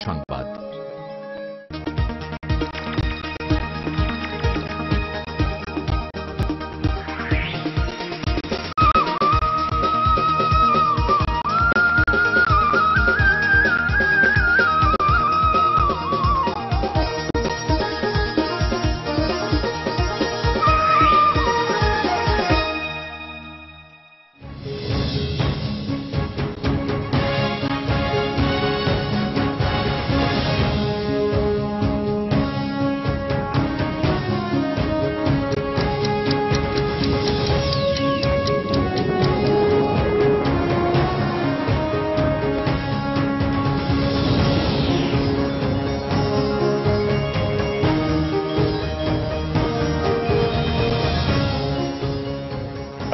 সংবাদ।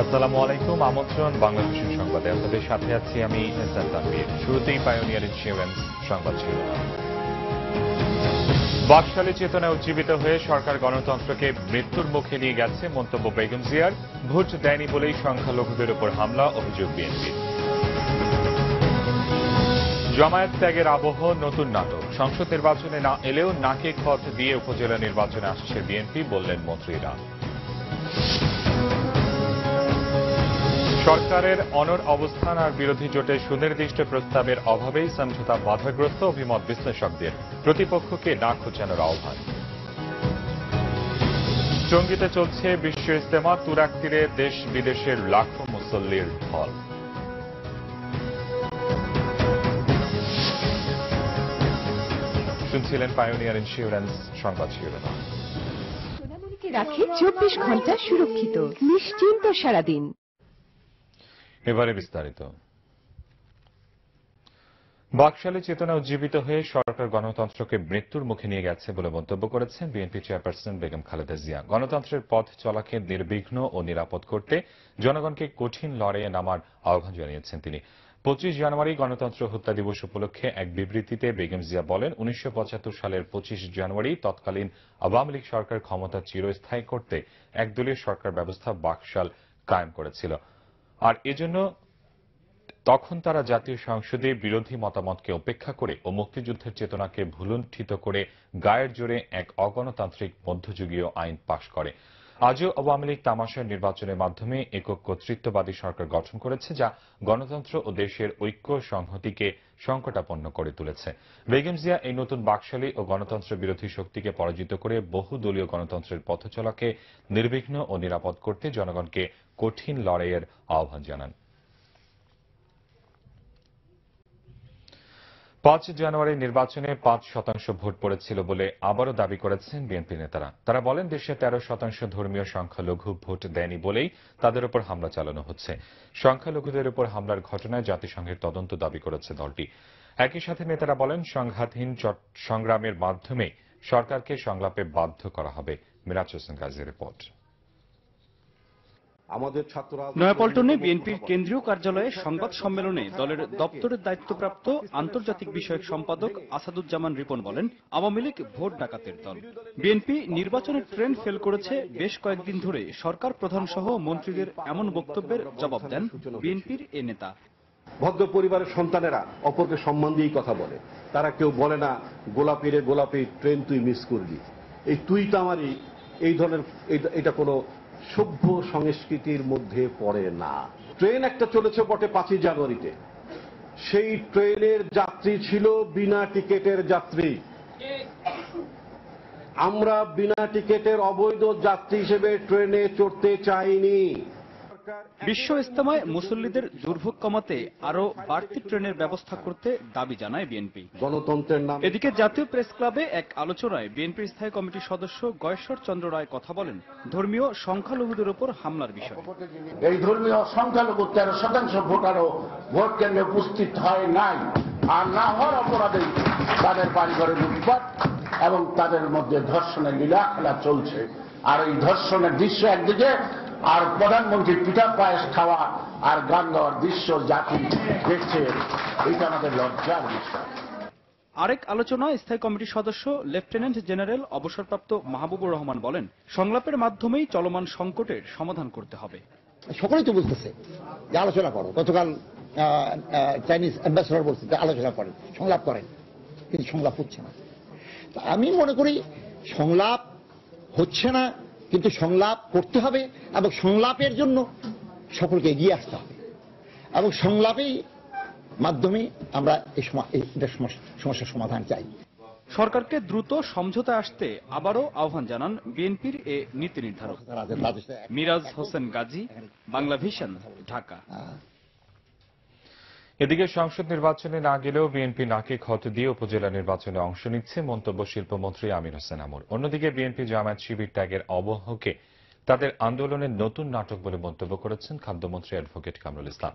আসসালামু আলাইকুম, আমন্ত্রণ বাংলাদেশের সংবাদে। আপনাদের সাথে আছি আমি এহসান তানভীর। শুরুতেই পাইওনিয়ার ইন্স্যুরেন্স সংবাদ শিরোনাম। বাকশালী চেতনায় উজ্জীবিত হয়ে সরকার গণতন্ত্রকে মৃত্যুর মুখে নিয়ে গেছে মন্তব্য বেগম জিয়ার। ভোট দেয়নি বলেই সংখ্যালঘুদের উপর হামলা, অভিযোগ বিএনপির। জামায়াত ত্যাগের আবহ, নতুন নাটক। সংসদ নির্বাচনে না এলেও নাকে খত দিয়ে উপজেলা নির্বাচনে আসছে বিএনপি, বললেন মন্ত্রীরা। সরকারের অনড় অবস্থান আর বিরোধী জোটের সুনির্দিষ্ট প্রস্তাবের অভাবেই সমঝোতা বাধাগ্রস্ত, অভিমত বিশ্লেষকদের। প্রতিপক্ষকে না খোঁচানোর আহ্বান। টঙ্গীতে চলছে বিশ্ব ইজতেমা, তুরাগ তীরে দেশ বিদেশের লাখো মুসল্লির ঢল। শুনছিলেন পাইওনিয়ার ইন্স্যুরেন্স সংবাদ শিরোনাম। সোনামণিকে রাখে 24 ঘন্টা সুরক্ষিত, নিশ্চিন্ত সারাদিন। এবারে বিস্তারিত। বাকশালী চেতনা উজ্জীবিত হয়ে সরকার গণতন্ত্রকে মৃত্যুর মুখে নিয়ে গেছে বলে মন্তব্য করেছেন বিএনপি চেয়ারপারসন বেগম খালেদা জিয়া। গণতন্ত্রের পথ চলাকে নির্বিঘ্ন ও নিরাপদ করতে জনগণকে কঠিন লড়াইয়ে নামার আহ্বান জানিয়েছেন তিনি। 25 জানুয়ারি গণতন্ত্র হত্যা দিবস উপলক্ষে এক বিবৃতিতে বেগম জিয়া বলেন, 1975 সালের 25 জানুয়ারি তৎকালীন আওয়ামী লীগ সরকার ক্ষমতা চিরস্থায়ী করতে একদলীয় সরকার ব্যবস্থা বাকশাল কায়েম করেছিল। আর এজন্য তখন তারা জাতীয় সংসদে বিরোধী মতামতকে উপেক্ষা করে ও মুক্তিযুদ্ধের চেতনাকে ভুলুণ্ঠিত করে গায়ের জোরে এক অগণতান্ত্রিক মধ্যযুগীয় আইন পাশ করে। আজও আওয়ামী লীগ তামাশার নির্বাচনের মাধ্যমে একক কর্তৃত্ববাদী সরকার গঠন করেছে, যা গণতন্ত্র ও দেশের ঐক্য সংহতিকে সংকটাপন্ন করে তুলেছে। বেগম জিয়া এই নতুন বাকশালী ও গণতন্ত্র বিরোধী শক্তিকে পরাজিত করে বহুদলীয় গণতন্ত্রের পথচলাকে নির্বিঘ্ন ও নিরাপদ করতে জনগণকে কঠিন লড়াইয়ের আহ্বান জানান। 5 জানুয়ারি নির্বাচনে 5% ভোট পড়েছিল বলে আবারও দাবি করেছেন বিএনপি নেতারা। তারা বলেন, দেশে 13% ধর্মীয় সংখ্যালঘু ভোট দেয়নি বলেই তাদের উপর হামলা চালানো হচ্ছে। সংখ্যালঘুদের উপর হামলার ঘটনায় জাতিসংঘের তদন্ত দাবি করেছে দলটি। একই সাথে নেতারা বলেন, সংঘাতহীন সংগ্রামের মাধ্যমে সরকারকে সংলাপে বাধ্য করা হবে। মিরাজ হোসেন গাজীর রিপোর্ট। নয়াপল্টনে বিএনপির কেন্দ্রীয় কার্যালয়ে সংবাদ সম্মেলনে দলের দপ্তরের দায়িত্বপ্রাপ্ত আন্তর্জাতিক বিষয়ক সম্পাদক আসাদুজ্জামান রিপন বলেন, আওয়ামী লীগ ভোট ডাকাতের দল। বিএনপি নির্বাচনের ট্রেন্ড ফেল করেছে। বেশ কয়েকদিন ধরে সরকার প্রধান সহ মন্ত্রীদের এমন বক্তব্যের জবাব দেন বিএনপির এ নেতা। ভদ্র পরিবারের সন্তানেরা অপরকে সম্মান দিয়েই কথা বলে। তারা কেউ বলে না গোলাপি রে গোলাপি, ট্রেন তুই মিস করবি। এই তুই তো আমারই, এই ধরনের এটা কোনো সভ্য সংস্কৃতির মধ্যে পড়ে না। ট্রেন একটা চলেছে বটে 5 জানুয়ারিতে, সেই ট্রেনের যাত্রী ছিল বিনা টিকেটের যাত্রী। আমরা বিনা টিকেটের অবৈধ যাত্রী হিসেবে ট্রেনে চড়তে চাইনি। বিশ্ব ইজতেমায় মুসল্লিদের দুর্ভোগ কমাতে আরো বাড়তি ট্রেনের ব্যবস্থা করতে দাবি জানায় বিএনপি। গণতন্ত্রের নাম। এদিকে জাতীয় প্রেস ক্লাবে এক আলোচনায় বিএনপির স্থায়ী কমিটির সদস্য গয়েশ্বর চন্দ্র রায় কথা বলেন ধর্মীয় সংখ্যালঘুদের উপর হামলার বিষয়ে। এই ধর্মীয় সংখ্যালঘু 13% ভোটারও ভোট কেন্দ্রে উপস্থিত হয় নাই, আর না হওয়ার অপরাধে তাদের বাড়িঘরে লুটপাট এবং তাদের মধ্যে ধর্ষণের লীলা খেলা চলছে। আর এই ধর্ষণের দৃশ্য একদিকে, আর প্রধানমন্ত্রী পিঠা পায়েস খাওয়া আর গান গাওয়ার দৃশ্য জাতি দেখছে। এটা আমাদের লজ্জার বিষয়। আরেক আলোচনায় স্থায়ী কমিটির সদস্য লেফটেন্যান্ট জেনারেল অবসরপ্রাপ্ত মাহবুবুর রহমান বলেন, সংলাপের মাধ্যমেই চলমান সংকটের সমাধান করতে হবে। সকলেই তো বুঝতেছে যে আলোচনা করো। গতকাল চাইনিজ অ্যাম্বাসেডর বলছে যে আলোচনা করেন, সংলাপ করেন। কিন্তু সংলাপ হচ্ছে না। তো আমি মনে করি সংলাপ হচ্ছে না, কিন্তু সংলাপ করতে হবে এবং সংলাপের জন্য সকলকে এগিয়ে আসতে হবে এবং সংলাপের মাধ্যমে আমরা এই সমস্যার সমাধান চাই। সরকারকে দ্রুত সমঝোতায় আসতে আবারও আহ্বান জানান বিএনপির এ নীতি নির্ধারক। মিরাজ হোসেন গাজী, বাংলা ভিশন, ঢাকা। এদিকে সংসদ নির্বাচনে না গেলেও বিএনপি নাকে ক্ষত দিয়ে উপজেলা নির্বাচনে অংশ নিচ্ছে মন্তব্য শিল্পমন্ত্রী আমির হোসেন আমর। অন্যদিকে বিএনপি জামায়াত শিবির ত্যাগের অবহকে তাদের আন্দোলনের নতুন নাটক বলে মন্তব্য করেছেন খাদ্যমন্ত্রী অ্যাডভোকেট কামরুল ইসলাম।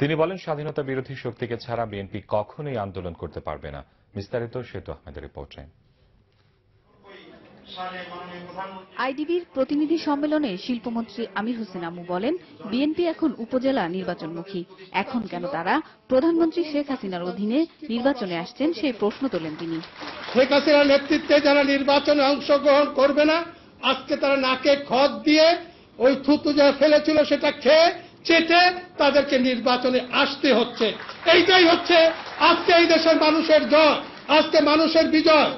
তিনি বলেন, স্বাধীনতা বিরোধী শক্তিকে ছাড়া বিএনপি কখনোই আন্দোলন করতে পারবে না। বিস্তারিত সেতু আহমেদের রিপোর্টে। আইডিবির প্রতিনিধি সম্মেলনে শিল্পমন্ত্রী আমির হোসেন আমু বলেন, বিএনপি এখন উপজেলা নির্বাচনমুখী। এখন কেন তারা প্রধানমন্ত্রী শেখ হাসিনার অধীনে নির্বাচনে আসছেন সেই প্রশ্ন তোলেন তিনি। শেখ হাসিনার নেতৃত্বে যারা নির্বাচনে অংশগ্রহণ করবে না, আজকে তারা নাকে খত দিয়ে ওই থুতু যা ফেলেছিল সেটা খেয়ে চেটে তাদেরকে নির্বাচনে আসতে হচ্ছে। এইটাই হচ্ছে আজকে এই দেশের মানুষের জয়, আজকে মানুষের বিজয়।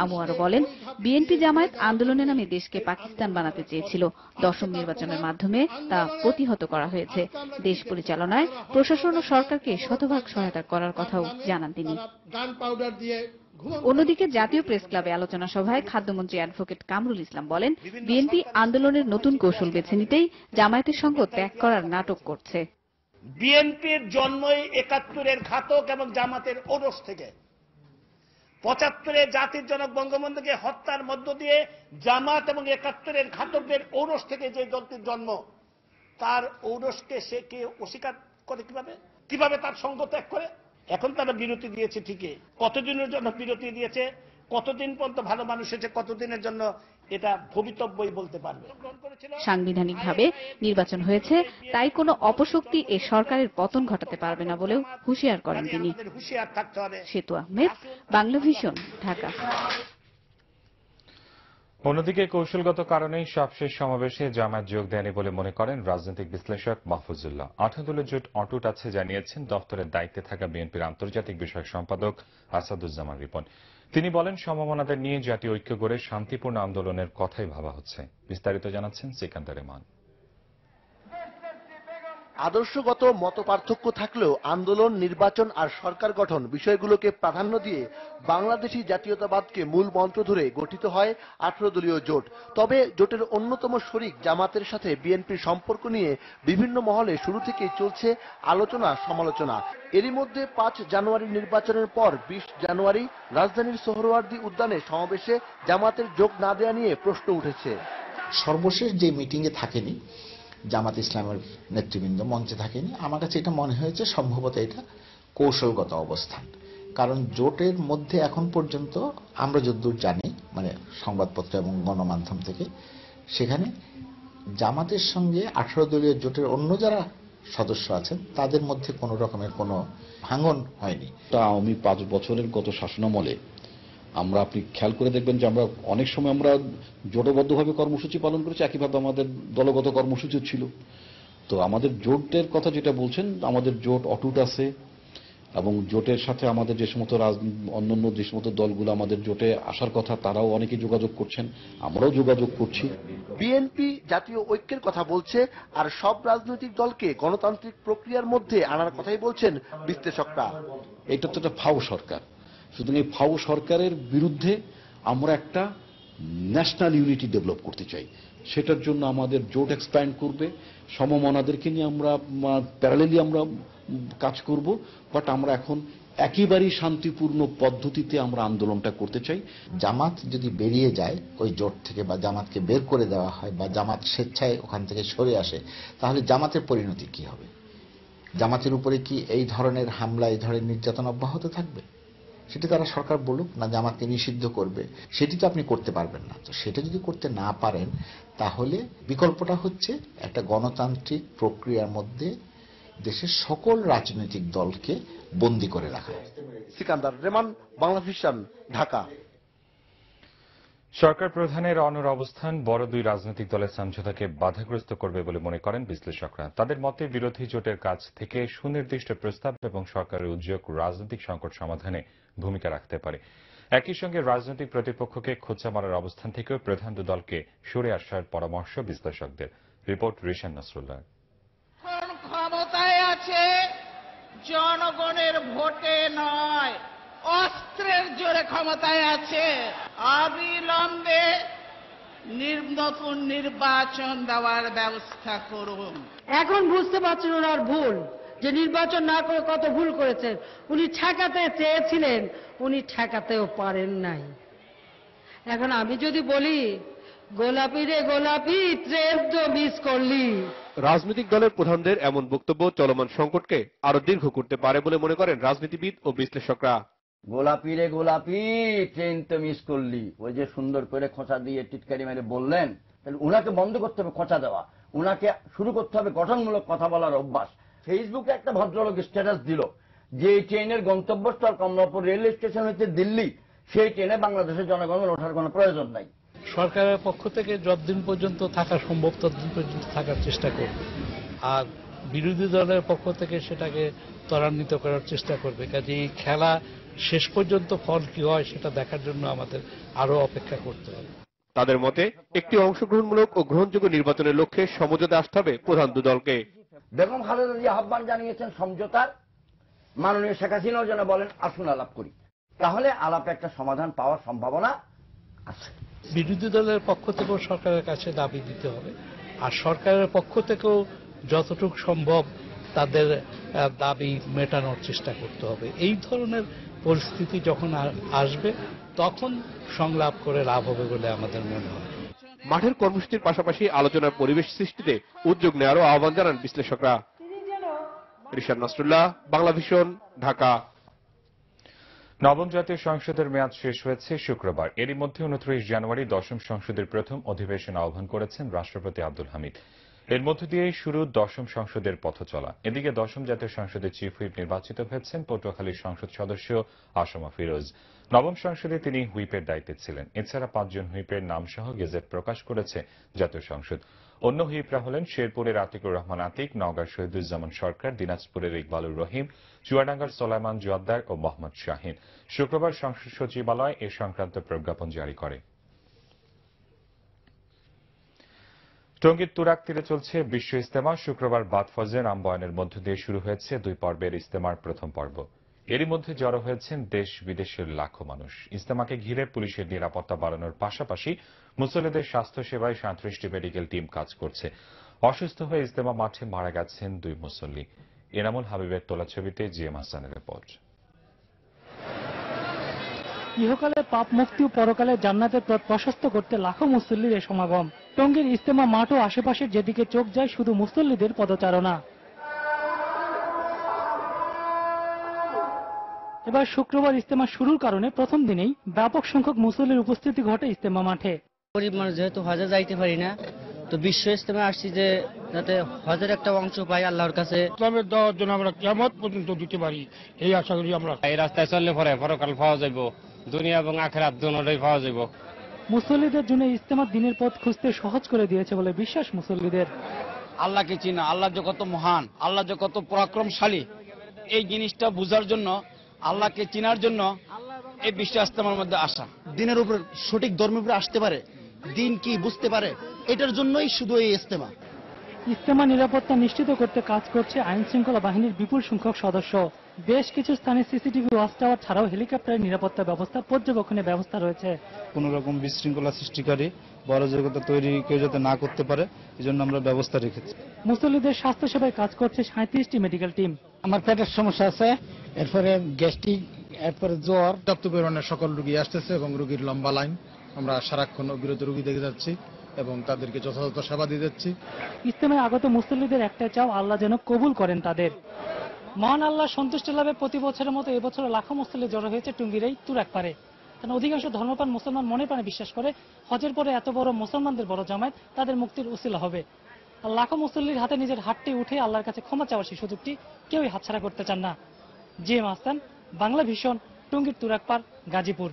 আমু আরো বলেন, বিএনপি জামায়াত আন্দোলনের নামে দেশকে পাকিস্তান বানাতে চেয়েছিল। দশম নির্বাচনের মাধ্যমে তা প্রতিহত করা হয়েছে। দেশ পরিচালনায় প্রশাসন ও সরকারকে শতভাগ সহায়তা করার কথাও জানান তিনি। অন্যদিকে জাতীয় প্রেস ক্লাবে আলোচনা সভায় খাদ্যমন্ত্রী অ্যাডভোকেট কামরুল ইসলাম বলেন, বিএনপি আন্দোলনের নতুন কৌশল বেছে নিতেই জামায়াতের সঙ্গ ত্যাগ করার নাটক করছে। বিএনপির জন্মই ৭১-এর ঘাতক এবং জামাতের ওরস থেকে। ৭৫-এ জাতির জনক বঙ্গবন্ধুকে হত্যার মধ্য দিয়ে জামাত এবং ৭১-এর ঘাতকদের ঔরস থেকে যে দলটির জন্ম, তার ঔরসকে সে কে অস্বীকার করে কিভাবে তার সঙ্গ ত্যাগ করে? এখন তারা বিরতি দিয়েছে ঠিকই, কতদিনের জন্য বিরতি দিয়েছে, কতদিন পর্যন্ত ভালো মানুষ হয়েছে, কতদিনের জন্য এটা ভবিতব্যই বলতে পারবে। সাংবিধানিকভাবে নির্বাচন হয়েছে, তাই কোনো অপশক্তি এ সরকারের পতন ঘটাতে পারবে না বলেও হুঁশিয়ার করেন তিনি। হুঁশিয়ার থাকতে হবে। সেতু আহমেদ, বাংলা ভিশন, ঢাকা। অন্যদিকে কৌশলগত কারণেই সবশেষ সমাবেশে জামায়াত যোগ দেয়নি বলে মনে করেন রাজনৈতিক বিশ্লেষক মাহফুজুল্লাহ। ৮ দলের জোট অটুট আছে জানিয়েছেন দফতরের দায়িত্বে থাকা বিএনপির আন্তর্জাতিক বিষয়ক সম্পাদক আসাদুজ্জামান রিপন। তিনি বলেন, সমমনাদের নিয়ে জাতীয় ঐক্য গড়ে শান্তিপূর্ণ আন্দোলনের কথাই ভাবা হচ্ছে। বিস্তারিত জানাচ্ছেন সিকান্দার রহমান। আদর্শগত মতপার্থক্য থাকলেও আন্দোলন, নির্বাচন আর সরকার গঠন বিষয়গুলোকে প্রাধান্য দিয়ে বাংলাদেশি জাতীয়তাবাদকে মূল মন্ত্র ধরে গঠিত হয় 18 দলীয় জোট। তবে জোটের অন্যতম শরিক জামাতের সাথে বিএনপির সম্পর্ক নিয়ে বিভিন্ন মহলে শুরু থেকেই চলছে আলোচনা সমালোচনা। এরই মধ্যে 5 জানুয়ারি নির্বাচনের পর 20 জানুয়ারি রাজধানীর সোহরাওয়ার্দী উদ্যানে সমাবেশে জামাতের যোগ না দেয়া নিয়ে প্রশ্ন উঠেছে। সর্বশেষ যে মিটিংয়ে থাকেনি জামাত ইসলামের নেতৃবৃন্দ, মঞ্চে থাকেনি, আমার কাছে এটা মনে হয়েছে সম্ভবত এটা কৌশলগত অবস্থান। কারণ জোটের মধ্যে এখন পর্যন্ত আমরা যতদূর জানি, মানে সংবাদপত্র এবং গণমাধ্যম থেকে, সেখানে জামাতের সঙ্গে 18 দলীয় জোটের অন্য যারা সদস্য আছেন তাদের মধ্যে কোনো রকমের কোনো ভাঙন হয়নি। আওয়ামী 5 বছরের গত শাসনামলে আমরা, আপনি খেয়াল করে দেখবেন যে আমরা অনেক সময় আমরা জোটবদ্ধভাবে কর্মসূচি পালন করেছি, একইভাবে আমাদের দলগত কর্মসূচি ছিল। তো আমাদের জোটের কথা যেটা বলছেন, আমাদের জোট অটুট আছে এবং জোটের সাথে আমাদের যে সমস্ত অন্যান্য যে সমস্ত দলগুলো আমাদের জোটে আসার কথা তারাও অনেকে যোগাযোগ করছেন, আমরাও যোগাযোগ করছি। বিএনপি জাতীয় ঐক্যের কথা বলছে আর সব রাজনৈতিক দলকে গণতান্ত্রিক প্রক্রিয়ার মধ্যে আনার কথাই বলছেন বিশ্লেষকরা। এটা তো একটা ফাও সরকার, সুতরাং এই ফাও সরকারের বিরুদ্ধে আমরা একটা ন্যাশনাল ইউনিটি ডেভেলপ করতে চাই। সেটার জন্য আমাদের জোট এক্সপ্যান্ড করবে, সমমনাদেরকে নিয়ে আমরা প্যারালেলি আমরা কাজ করব, বাট আমরা এখন একেবারেই শান্তিপূর্ণ পদ্ধতিতে আমরা আন্দোলনটা করতে চাই। জামাত যদি বেরিয়ে যায় ওই জোট থেকে, বা জামাতকে বের করে দেওয়া হয়, বা জামাত স্বেচ্ছায় ওখান থেকে সরে আসে, তাহলে জামাতের পরিণতি কি হবে? জামাতের উপরে কি এই ধরনের হামলা, এই ধরনের নির্যাতন অব্যাহত থাকবে? সেটি তারা সরকার বলুক না জামাতকে নিষিদ্ধ করবে, সেটি তো আপনি করতে পারবেন না। তো সেটা যদি করতে না পারেন, তাহলে বিকল্পটা হচ্ছে একটা গণতান্ত্রিক প্রক্রিয়ার মধ্যে দেশের সকল রাজনৈতিক দলকে বন্দী করে রাখা। সিকান্দার রেমান, বাংলা ভিশন, ঢাকা। সরকার প্রধানের অনড় অবস্থান বড় দুই রাজনৈতিক দলের সমঝোতাকে বাধাগ্রস্ত করবে বলে মনে করেন বিশ্লেষকরা। তাদের মতে বিরোধী জোটের কাছ থেকে সুনির্দিষ্ট প্রস্তাব এবং সরকারের উদ্যোগ রাজনৈতিক সংকট সমাধানে ভূমিকা রাখতে পারে। একই সঙ্গে রাজনৈতিক প্রতিপক্ষকে খোঁচা মারার অবস্থান থেকেও প্রধান দু দলকে সরে আসার পরামর্শ বিশ্লেষকদের। রিপোর্ট রিশান নাসরুল্লাহ। ক্ষমতায় আছে জনগণের ভোটে নয়, অস্ত্রের জোরে ক্ষমতায় আছে। অবিলম্বে নতুন নির্বাচন দেওয়ার ব্যবস্থা করুন। এখন বুঝতে পারছেন ওনার ভুল, যে নির্বাচন না করে কত ভুল করেছেন। উনি ঠেকাতে চেয়েছিলেন, উনি ঠেকাতেও পারেন নাই। এখন আমি যদি বলি গোলাপি রে গোলাপি, ট্রেন তো মিস করলি। রাজনৈতিক দলের প্রধানদের এমন বক্তব্য চলমান সংকটকে আরো দীর্ঘ করতে পারে বলে মনে করেন রাজনীতিবিদ ও বিশ্লেষকরা। গোলাপি রে গোলাপি, ট্রেন তো মিস করলি, ওই যে সুন্দর করে খোঁচা দিয়ে টিটকারি মেরে বললেন, তাহলে উনাকে বন্ধ করতে হবে খোঁচা দেওয়া, উনাকে শুরু করতে হবে গঠনমূলক কথা বলার অভ্যাস। ফেসবুকে একটা ভদ্রলোক স্ট্যাটাস দিল যে ট্রেনের গন্তব্যস্থল কমলাপুর রেল স্টেশন হচ্ছে দিল্লি, সেই ট্রেনে বাংলাদেশের জনগণের ওঠার কোনো প্রয়োজন নাই। সরকারের পক্ষ থেকে যতদিন পর্যন্ত থাকা সম্ভব ততদিন পর্যন্ত থাকার চেষ্টা করবে, আর বিরোধী দলের পক্ষ থেকে সেটাকে ত্বরান্বিত করার চেষ্টা করবে। কাজে এই খেলা শেষ পর্যন্ত ফল কি হয় সেটা দেখার জন্য আমাদের আরো অপেক্ষা করতে হবে। তাদের মতে একটি অংশগ্রহণমূলক ও গ্রহণযোগ্য নির্বাচনের লক্ষ্যে সমঝোতা আসতে হবে প্রধান দু দলকে। বেগম খালেদা জিয়া আহ্বান জানিয়েছেন সমঝোতার, মাননীয় শেখ হাসিনাও যেন বলেন আসুন আলাপ করি, তাহলে আলাপে একটা সমাধান পাওয়ার সম্ভাবনা আছে। বিরোধী দলের পক্ষ থেকেও সরকারের কাছে দাবি দিতে হবে, আর সরকারের পক্ষ থেকেও যতটুকু সম্ভব তাদের দাবি মেটানোর চেষ্টা করতে হবে। এই ধরনের পরিস্থিতি যখন আসবে তখন সংলাপ করে লাভ হবে বলে আমাদের মনে হয়। মাঠের কর্মসূচির পাশাপাশি আলোচনার পরিবেশ সৃষ্টিতে উদ্যোগ নেওয়ারও আহ্বান জানান বিশ্লেষকরা। রিশান নাসরুল্লাহ, বাংলাভিশন, ঢাকা। নবম জাতীয় সংসদের মেয়াদ শেষ হয়েছে শুক্রবার। এরই মধ্যে 29 জানুয়ারি দশম সংসদের প্রথম অধিবেশন আহ্বান করেছেন রাষ্ট্রপতি আব্দুল হামিদ। এর মধ্য দিয়েই শুরু দশম সংসদের পথ চলা। এদিকে দশম জাতীয় সংসদের চিফ হুইপ নির্বাচিত হয়েছেন পটুয়াখালীর সংসদ সদস্য আসমা ফিরোজ। নবম সংসদে তিনি হুইপের দায়িত্বে ছিলেন। এছাড়া 5 জন হুইপের নামসহ গেজেট প্রকাশ করেছে জাতীয় সংসদ। অন্য হুইপরা হলেন শেরপুরের আতিকুর রহমান আতিক, নওগাঁর শহীদুজ্জামান সরকার, দিনাজপুরের ইকবালুর রহিম, চুয়াডাঙ্গার সোলাইমান জোয়াদ্দার ও মোহাম্মদ শাহিন। শুক্রবার সংসদ সচিবালয় এ সংক্রান্ত প্রজ্ঞাপন জারি করে। টঙ্গীর তুরাগ তীরে চলছে বিশ্ব ইজতেমা। শুক্রবার বাদ ফজর আম্বয়ানের মধ্য দিয়ে শুরু হয়েছে 2 পর্বের ইজতেমার প্রথম পর্ব। এরই মধ্যে জড়ো হয়েছেন দেশ বিদেশের লাখো মানুষ। ইজতেমাকে ঘিরে পুলিশের নিরাপত্তা বাড়ানোর পাশাপাশি মুসল্লিদের স্বাস্থ্য সেবায় 37টি মেডিকেল টিম কাজ করছে। অসুস্থ হয়ে ইজতেমা মাঠে মারা গেছেন 2 মুসল্লি। এনামুল হাবিবের তোলা ছবিতে জিএম হাসানের রিপোর্ট। ইহকালে পাপ মুক্তি ও পরকালে জান্নাতের পথ প্রশস্ত করতে লাখো মুসল্লির এ সমাগম। টঙ্গীর ইজতেমা মাঠ ও আশেপাশের যেদিকে চোখ যায় শুধু মুসল্লিদের পদচারণা। এবার শুক্রবার ইজতেমা শুরুর কারণে প্রথম দিনেই ব্যাপক সংখ্যক মুসল্লির উপস্থিতি ঘটে ইজতেমা মাঠে। গরিব মানুষ যেহেতু হজে যাইতে পারি না, তো বিশ্ব ইজতেমা আসছি যে যাতে হজের একটা অংশ পাই আল্লাহর কাছে। ইসলামের দাওয়াত যেন আমরা কিয়ামত পর্যন্ত দিতে পারি, এই আশা করি আমরা। এই রাস্তায় চললে পরে পরকাল পাওয়া যাইব, দুনিয়া এবং আখিরাত দুটোই পাওয়া যাইব। মুসল্লিদের জন্য ইজতেমা দিনের পথ খুঁজতে সহজ করে দিয়েছে বলে বিশ্বাস মুসল্লিদের। আল্লাহকে চিনা, আল্লাহ যে কত মহান, আল্লাহ যে কত পরাক্রমশালী, এই জিনিসটা বোঝার জন্য, আল্লাহকে চিনার জন্য এই বিশ্ব ইজতেমার মধ্যে আসা। দিনের উপর সঠিক ধর্মের উপরে আসতে পারে, দিন কি বুঝতে পারে, এটার জন্যই শুধু এই ইজতেমা। ইজতেমা নিরাপত্তা নিশ্চিত করতে কাজ করছে আইন শৃঙ্খলা বাহিনীর বিপুল সংখ্যক সদস্য। বেশ কিছু স্থানে সিসিটিভি ওয়াচ টাওয়ার ছাড়াও হেলিকপ্টারের নিরাপত্তা ব্যবস্থা, পর্যবেক্ষণের ব্যবস্থা রয়েছে। কোন রকম বিশৃঙ্খলা সৃষ্টিকারী অরাজকতা তৈরি কেউ যাতে না করতে পারে, এই জন্য আমরা ব্যবস্থা রেখেছি। মুসল্লিদের স্বাস্থ্য সেবায় কাজ করছে 37টি মেডিকেল টিম। আমার পেটের সমস্যা আছে, এরপরে গ্যাস্ট্রিক, এরপরে জ্বর। পর্যাপ্ত পরিমাণে সকল রোগী আসতেছে এবং রোগীর লম্বা লাইন। আমরা সারাক্ষণ অবিরত রোগী দেখে যাচ্ছি এবং তাদেরকে যথাযথ সেবা দিয়ে যাচ্ছি। ইজতেমায় আগত মুসল্লিদের একটা চাও, আল্লাহ যেন কবুল করেন তাদের। মহান আল্লাহ সন্তুষ্টি লাভে প্রতি বছরের মতো এবছর লাখো মুসল্লি জড়ো হয়েছে টঙ্গীর এই তুরাগ পারে। কারণ অধিকাংশ ধর্মপ্রাণ মুসলমান মনে প্রাণে বিশ্বাস করে হজের পরে এত বড় মুসলমানদের বড় জামায়াত তাদের মুক্তির উসিলা হবে। আর লাখো মুসল্লির হাতে নিজের হাতটি উঠে আল্লাহর কাছে ক্ষমা চাওয়ার সেই সুযোগটি কেউই হাতছাড়া করতে চান না। জিএম হাসান, বাংলা ভিশন, টঙ্গীর তুরাগ পার, গাজীপুর।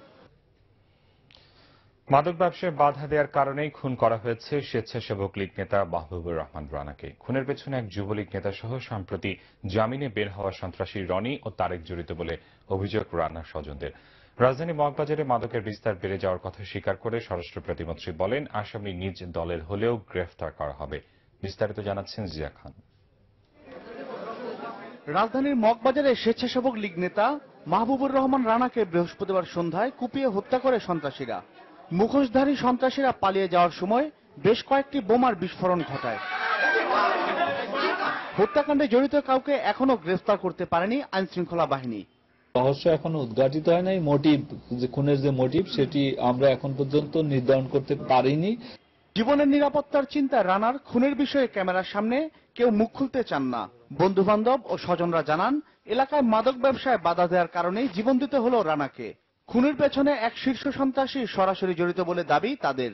মাদক ব্যবসায় বাধা দেওয়ার কারণেই খুন করা হয়েছে স্বেচ্ছাসেবক লীগ নেতা মাহবুবুর রহমান রানাকে। খুনের পেছনে এক যুবলীগ নেতা সহ সম্প্রতি জামিনে বের হওয়া সন্ত্রাসী রনি ও তারেক জড়িত বলে অভিযোগ রানার স্বজনদের। রাজধানী মগবাজারে মাদকের বিস্তার বেড়ে যাওয়ার কথা স্বীকার করে স্বরাষ্ট্র প্রতিমন্ত্রী বলেন, আসামি নিজ দলের হলেও গ্রেফতার করা হবে। বিস্তারিত জানাচ্ছেন জিয়া খান। রাজধানীর মগবাজারে স্বেচ্ছাসেবক লীগ নেতা মাহবুবুর রহমান রানাকে বৃহস্পতিবার সন্ধ্যায় কুপিয়ে হত্যা করে সন্ত্রাসীরা। মুখোশধারী সন্ত্রাসীরা পালিয়ে যাওয়ার সময় বেশ কয়েকটি বোমার বিস্ফোরণ ঘটায়। হত্যাকাণ্ডে জড়িত কাউকে এখনো গ্রেফতার করতে পারেনি আইনশৃঙ্খলা বাহিনী। রহস্য এখনো উদ্ঘাটিত হয় নাই। মোটিভ, যে খুনের যে মোটিভ, সেটি আমরা এখন পর্যন্ত নির্ধারণ করতে পারিনি। জীবনের নিরাপত্তার চিন্তায় রানার খুনের বিষয়ে ক্যামেরার সামনে কেউ মুখ খুলতে চান না। বন্ধু বান্ধব ও স্বজনরা জানান, এলাকায় মাদক ব্যবসায় বাধা দেওয়ার কারণে জীবন দিতে হলো রানাকে। খুনের পেছনে এক শীর্ষ সন্ত্রাসী সরাসরি জড়িত বলে দাবি তাদের।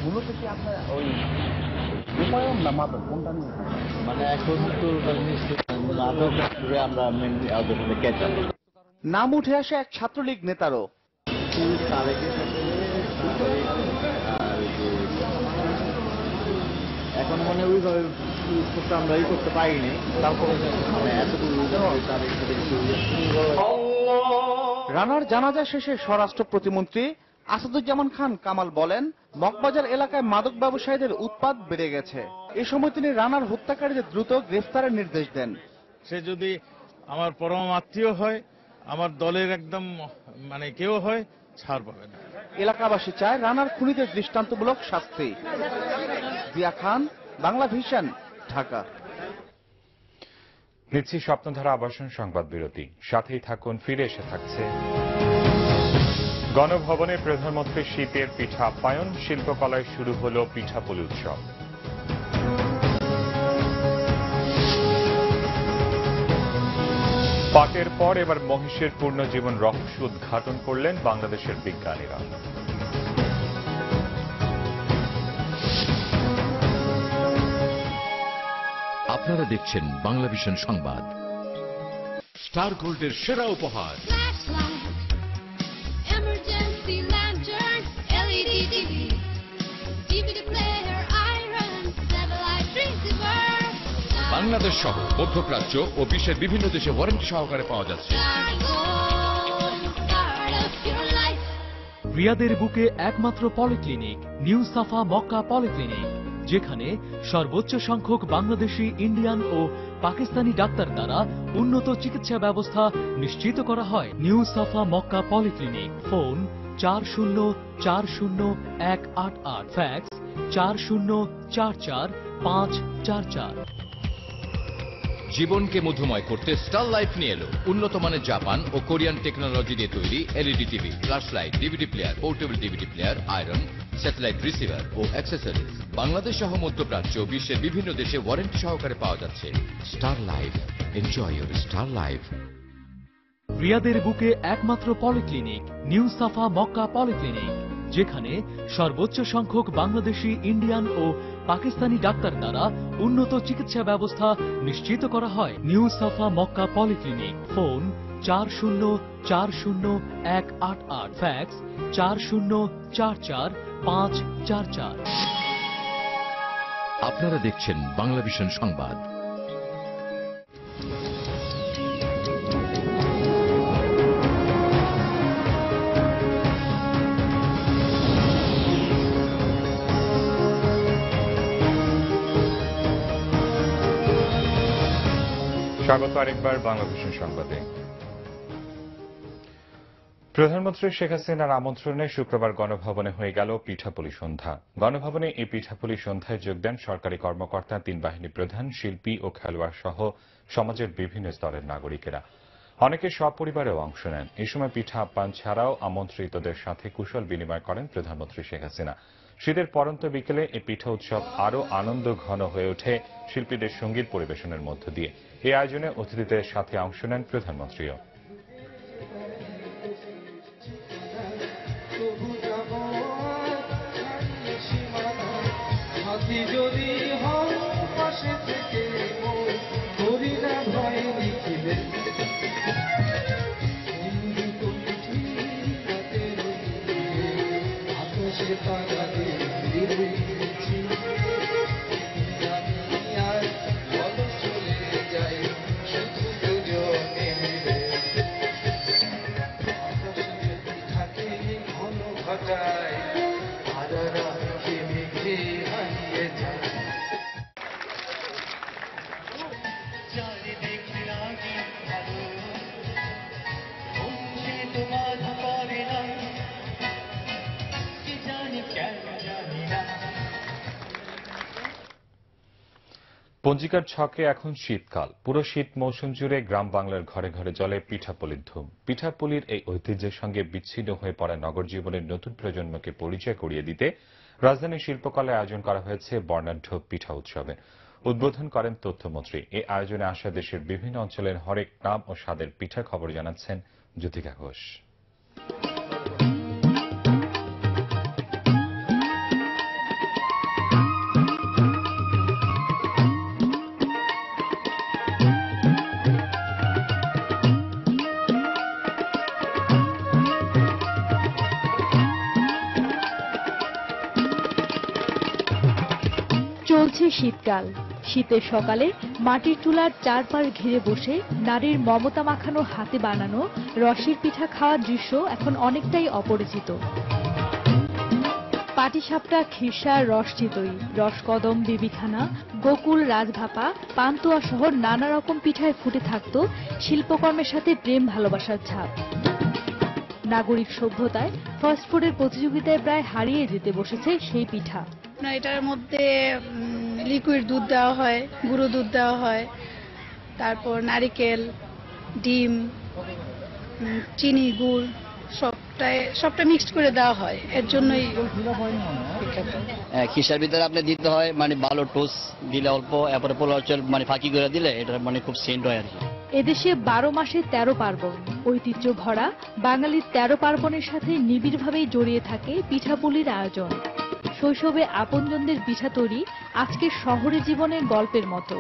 মূলত কি আপনার ওই উপায়ন না মাদক কোনটা নিয়ে? মানে এখন তো মাদক আমরা নাম উঠে আসে এক ছাত্রলীগ নেতারও। এখন মানে ওইভাবে আমরা করতে পারিনি, তারপরে রানার জানাজা শেষে স্বরাষ্ট্র প্রতিমন্ত্রী আসাদুজ্জামান খান কামাল বলেন, মগবাজার এলাকায় মাদক ব্যবসায়ীদের উৎপাত বেড়ে গেছে। এ সময় তিনি রানার হত্যাকারীদের দ্রুত গ্রেফতারের নির্দেশ দেন। সে যদি আমার পরম আত্মীয় হয়, আমার দলের একদম মানে কেউ হয়, ছাড় পাবে না। এলাকাবাসী চায় রানার খুনিদের দৃষ্টান্তমূলক শাস্তি। জিয়া খান, বাংলা ভিশন, ঢাকা। নিচ্ছি স্বপ্নধারা আবাসন সংবাদ বিরতি। সাথেই থাকুন, ফিরে এসে থাকছে গণভবনে প্রধানমন্ত্রীর শীতের পিঠা আপ্যায়ন। শিল্পকলায় শুরু হলো পিঠাপুলি উৎসব। পাটের পর এবার মহিষের পূর্ণজীবন রহস্য উদ্ঘাটন করলেন বাংলাদেশের বিজ্ঞানীরা। আপনারা দেখছেন বাংলা ভিশন সংবাদ। স্টার গোল্ডের সেরা উপহার বাংলাদেশ সহ মধ্যপ্রাচ্য ও বিশ্বের বিভিন্ন দেশে ওয়ারেন্টি সহকারে পাওয়া যাচ্ছে। রিয়াদের বুকে একমাত্র polyclinic, new Safa Makkah polyclinic, যেখানে সর্বোচ্চ সংখ্যক বাংলাদেশি, ইন্ডিয়ান ও পাকিস্তানি ডাক্তার দ্বারা উন্নত চিকিৎসা ব্যবস্থা নিশ্চিত করা হয়। New Safa Makkah polyclinic. Phone 40400188, fax 40445544। জীবনকে মধুময় করতে স্টার লাইফ নিয়ে এলো উন্নত মানের জাপান ও কোরিয়ান টেকনোলজি দিয়ে তৈরি LED TV, flash light, DVD player, portable DVD player, iron, satellite receiver ও অ্যাক্সেসরিজ। বাংলাদেশ সহ মধ্যপ্রাচ্য বিশ্বের বিভিন্ন দেশে ওয়ারেন্টি সহকারে পাওয়া যাচ্ছে। Star Life, enjoy your Star Life. রিয়াদের বুকে একমাত্র polyclinic, new Safa Makkah polyclinic, যেখানে সর্বোচ্চ সংখ্যক বাংলাদেশি, ইন্ডিয়ান ও পাকিস্তানি ডাক্তার দ্বারা উন্নত চিকিৎসা ব্যবস্থা নিশ্চিত করা হয়। New Safa Makkah polyclinic. Phone 40400188, fax 40445544। আপনারা দেখছেন বাংলা ভিশন সংবাদ। স্বাগত আরেকবার বাংলা ভিশন সংবাদে। প্রধানমন্ত্রী শেখ হাসিনার আমন্ত্রণে শুক্রবার গণভবনে হয়ে গেল পিঠাপুলি সন্ধ্যা। গণভবনে এই পিঠাপুলি সন্ধ্যায় যোগ দেন সরকারি কর্মকর্তা, 3 বাহিনী প্রধান, শিল্পী ও খেলোয়াড় সহ সমাজের বিভিন্ন স্তরের নাগরিকেরা। অনেকে সপরিবারেও অংশ নেন। এই সময় পিঠা আপ্যায়ন ছাড়াও আমন্ত্রিতদের সাথে কুশল বিনিময় করেন প্রধানমন্ত্রী শেখ হাসিনা। শীতের পরন্ত বিকেলে এই পিঠা উৎসব আরও আনন্দ ঘন হয়ে ওঠে শিল্পীদের সঙ্গীত পরিবেশনের মধ্য দিয়ে। এই আয়োজনে অতিথিদের সাথে অংশ নেন প্রধানমন্ত্রীও। যদি পাশে থেকে করি না ভয় লিখিবে আকাশে তারা দিয়েছি আর বল চলে যাই শুধু দুজনে মিলে আকাশে যদি থাকে ঘন ঘটায় তারারা কে মেঘে হারিয়ে যায় চারিদিকে লাগি ভালো বন্ধে তোমার করে না কি জানি কেন জানি না পঞ্জিকার ছকে এখন শীতকাল। পুরো শীত মৌসুম জুড়ে গ্রাম বাংলার ঘরে ঘরে জ্বলে পিঠাপুলির ধুম। পিঠাপুলির এই ঐতিহ্যের সঙ্গে বিচ্ছিন্ন হয়ে পড়া নগর জীবনের নতুন প্রজন্মকে পরিচয় করিয়ে দিতে রাজধানীর শিল্পকলায় আয়োজন করা হয়েছে বর্ণাঢ্য পিঠা উৎসবের। উদ্বোধন করেন তথ্যমন্ত্রী। এই আয়োজনে আসা দেশের বিভিন্ন অঞ্চলের হরেক নাম ও স্বাদের পিঠার খবর জানাচ্ছেন জ্যোতিকা ঘোষ। চলছে শীতকাল। শীতের সকালে মাটির চুলার চারপাশ ঘিরে বসে নারীর মমতা মাখানো হাতে বানানো রসের পিঠা খাওয়ার দৃশ্য এখন অনেকটাই অপরিচিত। পাটিসাপটা, খিরসা, রসচিতই, রসকদম, বিবিখানা, গোকুল, রাজভাপা, পান্তুয়া সহ নানা রকম পিঠায় ফুটে থাকত শিল্পকর্মের সাথে প্রেম ভালোবাসার ছাপ। নাগরিক সভ্যতায় ফাস্টফুডের প্রতিযোগিতায় প্রায় হারিয়ে যেতে বসেছে সেই পিঠা। এটার মধ্যে লিকুইড দুধ দেওয়া হয়, গুঁড়ো দুধ দেওয়া হয়, তারপর নারিকেল, ডিম, চিনি, গুড় সবটা মিক্সড করে দেওয়া হয়। এর জন্যই খিসার ভিতরে আপনি দিতে হয় মানে ভালো টোস্ট দিলে অল্প, এরপরে পোলাও চাল মানে ফাঁকি করে দিলে এটা মানে খুব সেন্ট হয় আর কি। এদেশে 12 মাসে 13 পার্বণ। ঐতিহ্য ভরা বাঙালির 13 পার্বণের সাথে নিবিড়ভাবেই জড়িয়ে থাকে পিঠাপুলির আয়োজন। শৈশবে আপনজনদের পিঠা তৈরি আজকে শহরে জীবনের গল্পের মতো।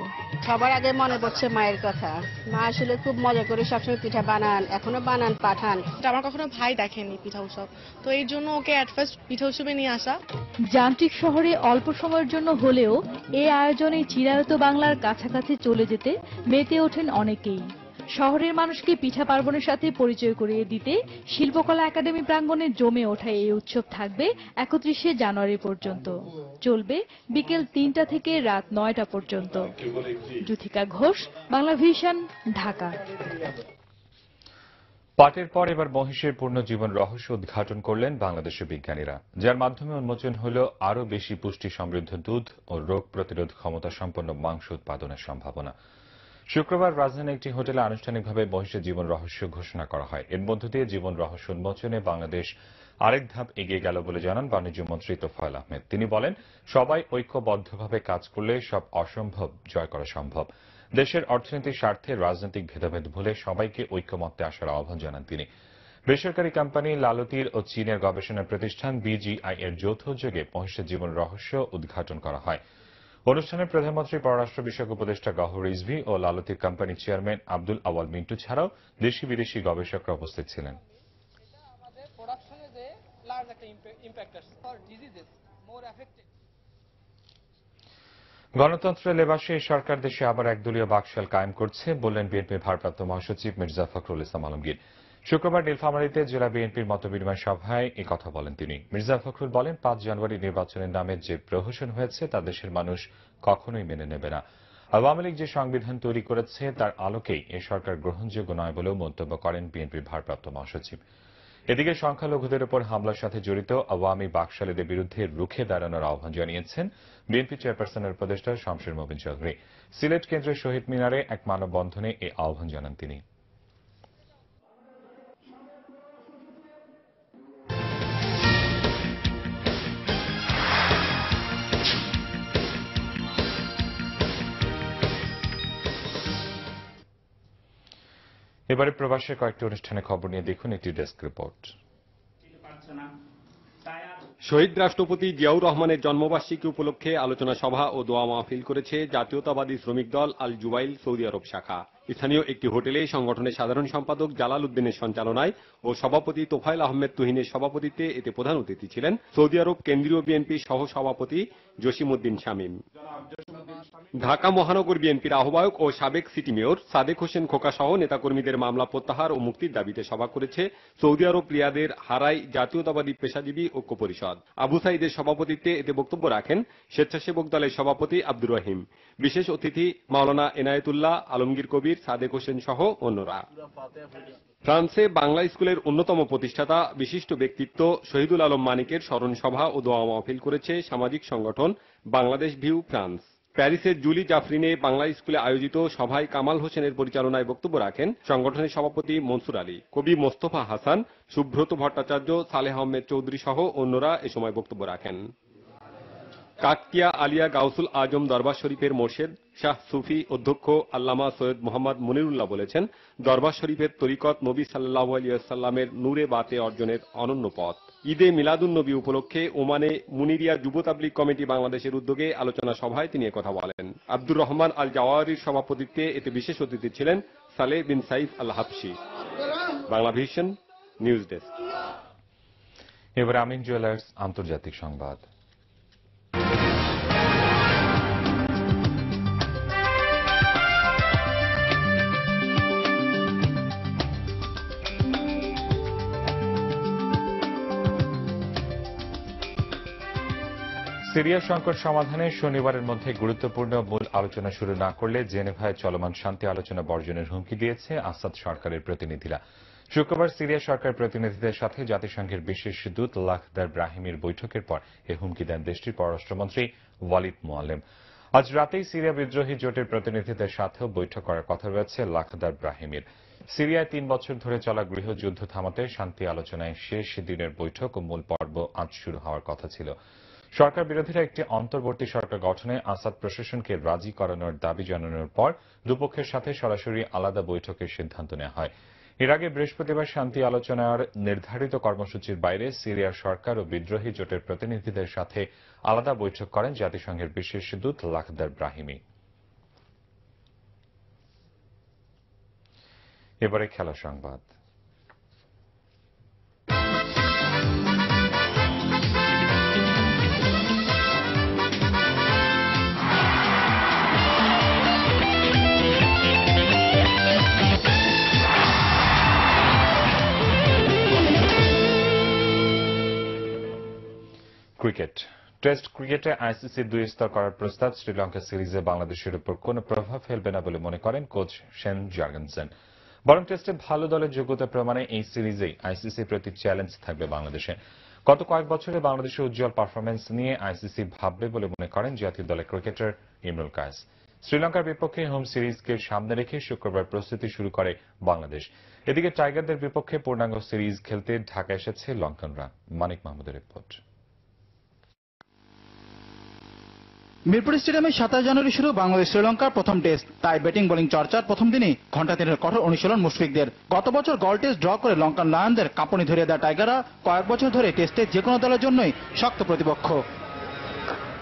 সবার আগে মনে পড়ছে মায়ের কথা। মা আসলে খুব মজা করে সবসময় পিঠা বানান, এখনো বানান, পাঠান। আমার কখনো ভাই দেখেনি পিঠা উৎসব, তো এই জন্য ওকে অ্যাট ফার্স্ট পিঠা উৎসবে নিয়ে আসা। যান্ত্রিক শহরে অল্প সময়ের জন্য হলেও এই আয়োজনে চিরায়ত বাংলার কাছাকাছি চলে যেতে মেতে ওঠেন অনেকেই। শহরের মানুষকে পিঠা পার্বণের সাথে পরিচয় করিয়ে দিতে শিল্পকলা একাডেমি প্রাঙ্গণে জমে ওঠা এই উৎসব থাকবে 31শে জানুয়ারি পর্যন্ত। চলবে বিকেল 3টা থেকে রাত 9টা পর্যন্ত। জ্যোতিকা ঘোষ, বাংলা ভিশন, ঢাকা। পাটের পর এবার মহিষের পূর্ণ জীবন রহস্য উদ্ঘাটন করলেন বাংলাদেশের বিজ্ঞানীরা, যার মাধ্যমে উন্মোচন হল আরও বেশি পুষ্টি সমৃদ্ধ দুধ ও রোগ প্রতিরোধ ক্ষমতা সম্পন্ন মাংস উৎপাদনের সম্ভাবনা। শুক্রবার রাজধানীর একটি হোটেলে আনুষ্ঠানিকভাবে মহিষের জীবন রহস্য ঘোষণা করা হয়। এর মধ্য দিয়ে জীবন রহস্য উন্মোচনে বাংলাদেশ আরেক ধাপ এগিয়ে গেল বলে জানান বাণিজ্য মন্ত্রী তোফায়েল আহমেদ। তিনি বলেন, সবাই ঐক্যবদ্ধভাবে কাজ করলে সব অসম্ভব জয় করা সম্ভব। দেশের অর্থনীতির স্বার্থে রাজনৈতিক ভেদাভেদ ভুলে সবাইকে ঐক্যমত্যে আসার আহ্বান জানান তিনি। বেসরকারি কোম্পানি লালতির ও চীনের গবেষণা প্রতিষ্ঠান বিজিআই এর যৌথ উদ্যোগে মহিষের জীবন রহস্য উদ্ঘাটন করা হয়। অনুষ্ঠানে প্রধানমন্ত্রী, পররাষ্ট্র বিষয়ক উপদেষ্টা গওহর রিজভী ও লালতির কোম্পানি চেয়ারম্যান আব্দুল আওয়াল মিন্টু ছাড়াও দেশি বিদেশি গবেষকরা উপস্থিত ছিলেন। গণতন্ত্রের লেবাসে সরকার দেশে আবার একদলীয় বাকশাল কায়েম করছে বললেন বিএনপির ভারপ্রাপ্ত মহাসচিব মির্জা ফখরুল ইসলাম আলমগীর। শুক্রবার নীলফামারীতে জেলা বিএনপির মতবিনিময় সভায় এ কথা বলেন তিনি। মির্জা ফখরুল বলেন, 5 জানুয়ারি নির্বাচনের নামে যে প্রহসন হয়েছে তা দেশের মানুষ কখনোই মেনে নেবে না। আওয়ামী লীগ যে সংবিধান তৈরি করেছে তার আলোকেই এ সরকার গ্রহণযোগ্য নয় বলেও মন্তব্য করেন বিএনপির ভারপ্রাপ্ত মহাসচিব। এদিকে সংখ্যালঘুদের উপর হামলার সাথে জড়িত আওয়ামী বাকশালীদের বিরুদ্ধে রুখে দাঁড়ানোর আহ্বান জানিয়েছেন বিএনপি চেয়ারপারসনের উপদেষ্টা শমশের মোবিন চৌধুরী। সিলেট কেন্দ্রের শহীদ মিনারে এক মানববন্ধনে এ আহ্বান জানান তিনি। এবারে প্রবাসের কয়েকটি অনুষ্ঠানের খবর নিয়ে দেখুন একটি ডেস্ক রিপোর্ট। শহীদ রাষ্ট্রপতি জিয়াউর রহমানের জন্মবার্ষিকী উপলক্ষে আলোচনা সভা ও দোয়া মাহফিল করেছে জাতীয়তাবাদী শ্রমিক দল আল জুবাইল সৌদি আরব শাখা। স্থানীয় একটি হোটেলে সংগঠনের সাধারণ সম্পাদক জালাল উদ্দিনের সঞ্চালনায় ও সভাপতি তোফায়েল আহমেদ তুহিনের সভাপতিত্বে এতে প্রধান অতিথি ছিলেন সৌদি আরব কেন্দ্রীয় বিএনপির সহ সভাপতি জসিমউদ্দিন শামীম। ঢাকা মহানগর বিএনপির আহ্বায়ক ও সাবেক সিটি মেয়র সাদেক হোসেন খোকা সহ নেতাকর্মীদের মামলা প্রত্যাহার ও মুক্তির দাবিতে সভা করেছে সৌদি আরব রিয়াদের হারাই জাতীয়তাবাদী পেশাজীবী ঐক্য পরিষদ। আবু সাইদের সভাপতিত্বে এতে বক্তব্য রাখেন স্বেচ্ছাসেবক দলের সভাপতি আব্দুর রহিম, বিশেষ অতিথি মাওলানা এনায়েতুল্লাহ, আলমগীর কবির, সাদেক হোসেন সহ অন্যরা। ফ্রান্সে বাংলা স্কুলের অন্যতম প্রতিষ্ঠাতা বিশিষ্ট ব্যক্তিত্ব শহীদুল আলম মানিকের স্মরণ সভা ও দোয়া মাহফিল করেছে সামাজিক সংগঠন বাংলাদেশ ভিউ ফ্রান্স। প্যারিসের জুলি জাফরিনে বাংলা স্কুলে আয়োজিত সভায় কামাল হোসেনের পরিচালনায় বক্তব্য রাখেন সংগঠনের সভাপতি মনসুর আলী, কবি মোস্তফা হাসান, সুব্রত ভট্টাচার্য, সালেহ আহমেদ চৌধুরী সহ অন্যরা এ সময় বক্তব্য রাখেন। কাকতিয়া আলিয়া গাউসুল আজম দরবার শরীফের মোর্শেদ শাহ সুফি অধ্যক্ষ আল্লামা সৈয়দ মোহাম্মদ মনিরুল্লাহ বলেছেন, দরবার শরীফের তরিকত নবী সাল্লাল্লাহু আলাইহি ওয়াসাল্লামের নূরে বাতে অর্জনের অনন্য পথ। ঈদে মিলাদুন নবী উপলক্ষে ওমানে মুনিরিয়া যুব তাবলীগ কমিটি বাংলাদেশের উদ্যোগে আলোচনা সভায় তিনি কথা বলেন। আব্দুর রহমান আল জাওয়ারির সভাপতিত্বে এতে বিশেষ অতিথি ছিলেন Saleh bin Saif Al Habshi. Bangla Vision news desk. এবার আমিন জুয়েলার্স আন্তর্জাতিক সংবাদ। সিরিয়া সংকট সমাধানে শনিবারের মধ্যে গুরুত্বপূর্ণ মূল আলোচনা শুরু না করলে জেনেভায় চলমান শান্তি আলোচনা বর্জনের হুমকি দিয়েছে আসাদ সরকারের প্রতিনিধিরা। শুক্রবার সিরিয়া সরকার প্রতিনিধিদের সাথে জাতিসংঘের বিশেষ দূত লাখদার ব্রাহিমির বৈঠকের পর এ হুমকি দেন দেশটির পররাষ্ট্রমন্ত্রী ওয়ালিদ মুআল্লেম। আজ রাতেই সিরিয়া বিদ্রোহী জোটের প্রতিনিধিদের সাথেও বৈঠক করার কথা রয়েছে লাখদার ব্রাহিমির। সিরিয়ায় 3 বছর ধরে চলা গৃহযুদ্ধ থামাতে শান্তি আলোচনায় শেষ দিনের বৈঠক ও মূল পর্ব আজ শুরু হওয়ার কথা ছিল। সরকার বিরোধীরা একটি অন্তর্বর্তী সরকার গঠনে আসাদ প্রশাসনকে রাজি করানোর দাবি জানানোর পর দুপক্ষের সাথে সরাসরি আলাদা বৈঠকের সিদ্ধান্ত নেওয়া হয়। এর আগে বৃহস্পতিবার শান্তি আলোচনার নির্ধারিত কর্মসূচির বাইরে সিরিয়ার সরকার ও বিদ্রোহী জোটের প্রতিনিধিদের সাথে আলাদা বৈঠক করেন জাতিসংঘের বিশেষ দূত লাখদার ব্রাহিমি। এবারে খেলা সংবাদ। ক্রিকেট। টেস্ট ক্রিকেটে আইসিসি 2 স্তর করার প্রস্তাব শ্রীলঙ্কা সিরিজে বাংলাদেশের উপর কোনো প্রভাব ফেলবে না বলে মনে করেন কোচ শেন জার্গেনসেন। বরং টেস্টে ভালো দলের যোগ্যতা প্রমাণে এই সিরিজেই আইসিসির প্রতি চ্যালেঞ্জ থাকবে বাংলাদেশে। গত কয়েক বছরে বাংলাদেশের উজ্জ্বল পারফরম্যান্স নিয়ে আইসিসি ভাববে বলে মনে করেন জাতীয় দলের ক্রিকেটার ইমরুল কায়েস। শ্রীলঙ্কার বিপক্ষে হোম সিরিজকে সামনে রেখে শুক্রবার প্রস্তুতি শুরু করে বাংলাদেশ। এদিকে টাইগারদের বিপক্ষে পূর্ণাঙ্গ সিরিজ খেলতে ঢাকা এসেছে লঙ্কানরা। মানিক মাহমুদের রিপোর্ট। মিরপুর স্টেডিয়ামে 27 জানুয়ারি শুরু বাংলাদেশ শ্রীলঙ্কার প্রথম টেস্ট। তাই ব্যাটিং বোলিং চর্চার প্রথম দিনই ঘণ্টা 3 কঠোর অনুশীলন মুশফিকদের। গত বছর গল টেস্ট ড্র করে লঙ্কান লায়নদের কাঁপুনি ধরিয়ে দেওয়া টাইগাররা কয়েক বছর ধরে টেস্টে যে কোনো দলের জন্যই শক্ত প্রতিপক্ষ।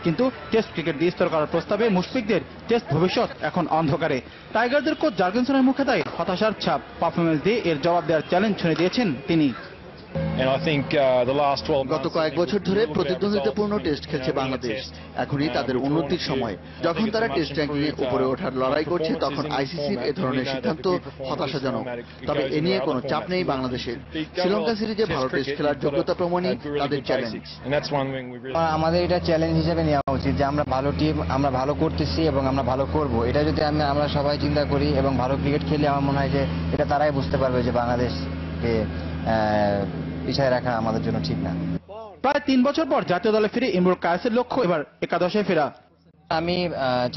কিন্তু টেস্ট ক্রিকেট 2 স্তর করার প্রস্তাবে মুশফিকদের টেস্ট ভবিষ্যৎ এখন অন্ধকারে। টাইগারদের কোচ জার্গেনসনের মুখে তাই হতাশার ছাপ। পারফরমেন্স দিয়ে এর জবাব দেওয়ার চ্যালেঞ্জ ছুঁড়ে দিয়েছেন তিনি। গত কয়েক বছর ধরে প্রতিদ্বন্দ্বিতাপূর্ণ টেস্ট খেলছে বাংলাদেশ। এখনই তাদের উন্নতির সময়। যখন তারা টেস্ট র্যাঙ্কিং এ উপরে ওঠার লড়াই করছে তখন আইসিসির এ ধরনের সিদ্ধান্ত হতাশাজনক। তবে এ নিয়ে কোনো চাপ নেই বাংলাদেশের। শ্রীলঙ্কা সিরিজে ভালো টেস্ট খেলার যোগ্যতা প্রমাণই তাদের চ্যালেঞ্জ। আমাদের এটা চ্যালেঞ্জ হিসেবে নেওয়া উচিত যে আমরা ভালো টিম, আমরা ভালো করতেছি এবং আমরা ভালো করব। এটা যদি আমরা সবাই চিন্তা করি এবং ভালো ক্রিকেট খেলে আমার মনে হয় যে এটা তারাই বুঝতে পারবে যে বাংলাদেশকে পিছায় রাখা আমাদের জন্য ঠিক না। প্রায় 3 বছর পর জাতীয় দলে ফিরে ইমরুল কায়েসের লক্ষ্য এবার একাদশে ফেরা। আমি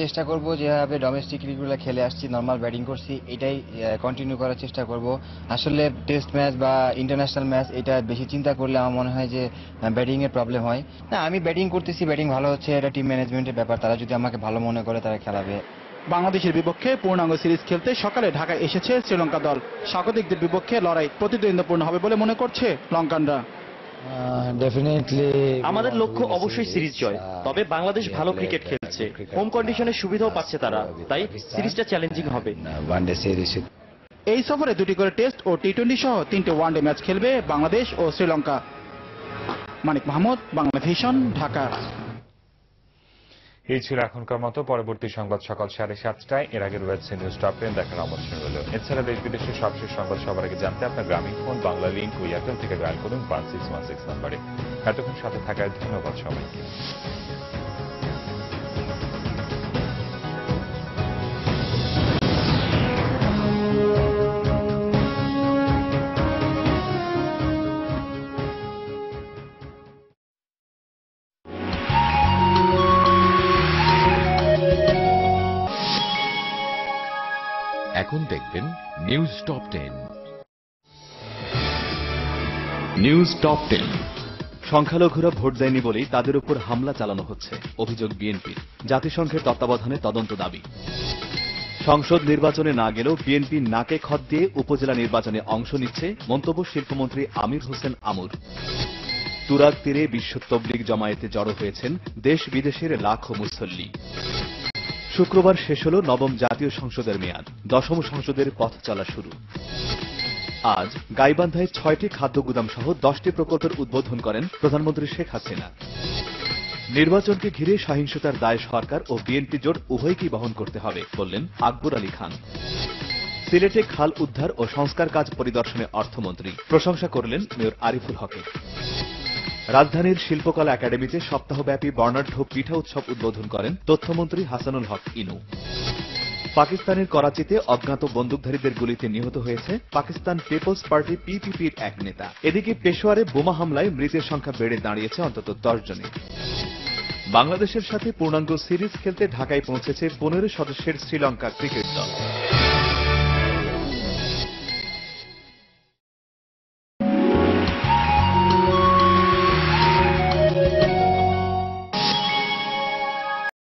চেষ্টা করব যেভাবে ডোমেস্টিক লিগগুলো খেলে আসছি, নর্মাল ব্যাটিং করছি, এটাই কন্টিনিউ করার চেষ্টা করব। আসলে টেস্ট ম্যাচ বা ইন্টারন্যাশনাল ম্যাচ এটা বেশি চিন্তা করলে আমার মনে হয় যে ব্যাটিং এর প্রবলেম হয়। না, আমি ব্যাটিং করতেছি, ব্যাটিং ভালো হচ্ছে, এটা টিম ম্যানেজমেন্টের ব্যাপার। তারা যদি আমাকে ভালো মনে করে তারা খেলাবে। বাংলাদেশের বিপক্ষে পূর্ণাঙ্গ সিরিজ খেলতে সকালে ঢাকায় এসেছে শ্রীলঙ্কা দল। স্বাগতিকদের বিপক্ষে লড়াই প্রতিদ্বন্দ্বিপূর্ণ হবে বলে মনে করছে লঙ্কানরা। ডেফিনেটলি আমাদের লক্ষ্য অবশ্যই সিরিজ জয়, তবে বাংলাদেশ ভালো ক্রিকেট খেলছে, হোম কন্ডিশনের সুবিধাও পাচ্ছে তারা, তাই সিরিজটা চ্যালেঞ্জিং হবে। ওয়ানডে সিরিজ এই সফরে 2টি করে টেস্ট ও টি20 সহ 3টে ওয়ানডে ম্যাচ খেলবে বাংলাদেশ ও শ্রীলঙ্কা। মানিক মাহমুদ, বাংলা ভিশন, ঢাকা। এই ছিল এখনকার মতো। পরবর্তী সংবাদ সকাল 7:30টায়। এর আগে রয়েছে নিউজ টপ 10 দেখার আমন্ত্রণ রইল। এছাড়া দেশ বিদেশের সবশেষ সংবাদ সবার আগে জানতে আপনার গ্রামীণ ফোন, বাংলা লিঙ্ক ও এয়ারটেল থেকে ডায়াল করুন 5616 নম্বরে। এতক্ষণ সাথে থাকার ধন্যবাদ সবাইকে। এখন দেখবেন নিউজ টপ 10। News top 10। সংখ্যালঘুরা ভোট দেয়নি বলেই তাদের উপর হামলা চালানো হচ্ছে, অভিযোগ বিএনপির। জাতিসংঘের তত্ত্বাবধানে তদন্ত দাবি। সংসদ নির্বাচনে না গেলেও বিএনপি নাকে খত দিয়ে উপজেলা নির্বাচনে অংশ নিচ্ছে, মন্তব্য শিল্পমন্ত্রী আমির হোসেন আমুর। তুরাগ তীরে বিশ্ব তবলিগ জমায়েতে জড়ো হয়েছেন দেশ বিদেশের লাখো মুসল্লি। শুক্রবার শেষ হল নবম জাতীয় সংসদের মেয়াদ, দশম সংসদের পথ চলা শুরু। আজ গাইবান্ধায় 6টি খাদ্য গুদাম সহ 10টি প্রকল্পের উদ্বোধন করেন প্রধানমন্ত্রী শেখ হাসিনা। নির্বাচনকে ঘিরে সহিংসতার দায় সরকার ও বিএনপি জোট উভয়কেই বহন করতে হবে বললেন আকবর আলী খান। সিলেটে খাল উদ্ধার ও সংস্কার কাজ পরিদর্শনে অর্থমন্ত্রী, প্রশংসা করলেন মেয়র আরিফুল হকের। রাজধানীর শিল্পকলা একাডেমিতে সপ্তাহব্যাপী বর্ণাঢ্য পিঠা উৎসব উদ্বোধন করেন তথ্যমন্ত্রী হাসানুল হক ইনু। পাকিস্তানের করাচিতে অজ্ঞাত বন্দুকধারীদের গুলিতে নিহত হয়েছে পাকিস্তান পিপলস পার্টি পিপিপির এক নেতা। এদিকে পেশোয়ারে বোমা হামলায় মৃতের সংখ্যা বেড়ে দাঁড়িয়েছে অন্তত 10 জনে। বাংলাদেশের সাথে পূর্ণাঙ্গ সিরিজ খেলতে ঢাকায় পৌঁছেছে 15 সদস্যের শ্রীলঙ্কা ক্রিকেট দল।